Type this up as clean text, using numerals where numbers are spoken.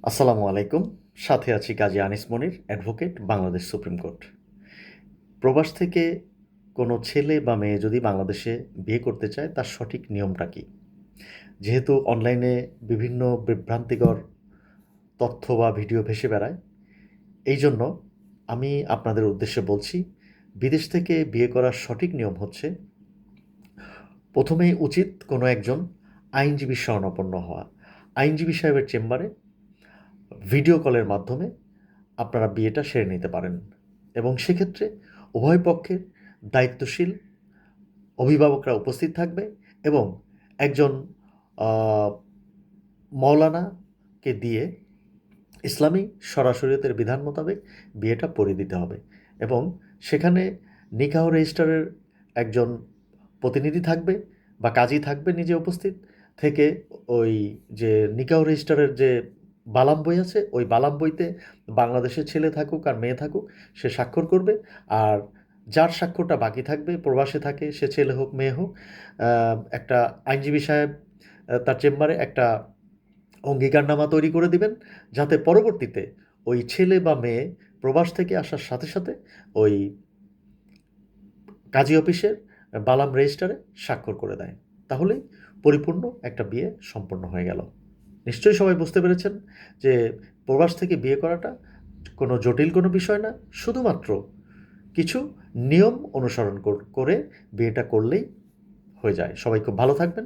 আসসালামু আলাইকুম। সাথে আছি কাজী আনিস মনির, অ্যাডভোকেট, বাংলাদেশ সুপ্রিম কোর্ট। প্রবাস থেকে কোনো ছেলে বা মেয়ে যদি বাংলাদেশে বিয়ে করতে চায়, তার সঠিক নিয়মটা কী? যেহেতু অনলাইনে বিভিন্ন বিভ্রান্তিকর তথ্য বা ভিডিও ভেসে বেড়ায়, এই জন্য আমি আপনাদের উদ্দেশ্যে বলছি, বিদেশ থেকে বিয়ে করার সঠিক নিয়ম হচ্ছে, প্রথমেই উচিত কোনো একজন আইনজীবীর শরণাপন্ন হওয়া। আইনজীবী সাহেবের চেম্বারে ভিডিও কলের মাধ্যমে আপনারা বিয়েটা সেরে নিতে পারেন এবং সেক্ষেত্রে উভয় পক্ষের দায়িত্বশীল অভিভাবকরা উপস্থিত থাকবে এবং একজন আহ, মৌলানাকে দিয়ে ইসলামী শরিয়তের বিধান মোতাবেক বিয়েটা পড়িয়ে দিতে হবে এবং সেখানে নিকাহ রেজিস্ট্রারের একজন প্রতিনিধি থাকবে বা কাজী থাকবে নিজে উপস্থিত থেকে ওই যে নিকাহ রেজিস্ট্রারের যে বালাম বই আছে ওই বালাম বইতে বাংলাদেশের ছেলে থাকুক আর মেয়ে থাকুক সে স্বাক্ষর করবে। আর যার স্বাক্ষরটা বাকি থাকবে প্রবাসে থাকে সে ছেলে হোক মেয়ে হোক, একটা আইনজীবী সাহেব তার চেম্বারে একটা অঙ্গীকারনামা তৈরি করে দিবেন, যাতে পরবর্তীতে ওই ছেলে বা মেয়ে প্রবাস থেকে আসার সাথে সাথে ওই কাজী অফিসের বালাম রেজিস্টারে স্বাক্ষর করে দেয়। তাহলেই পরিপূর্ণ একটা বিয়ে সম্পন্ন হয়ে গেল। নিশ্চয়ই সবাই বুঝতে পেরেছেন যে প্রবাস থেকে বিয়ে করাটা কোনো জটিল কোনো বিষয় না, শুধুমাত্র কিছু নিয়ম অনুসরণ করে বিয়েটা করলেই হয়ে যায়। সবাই খুব ভালো থাকবেন।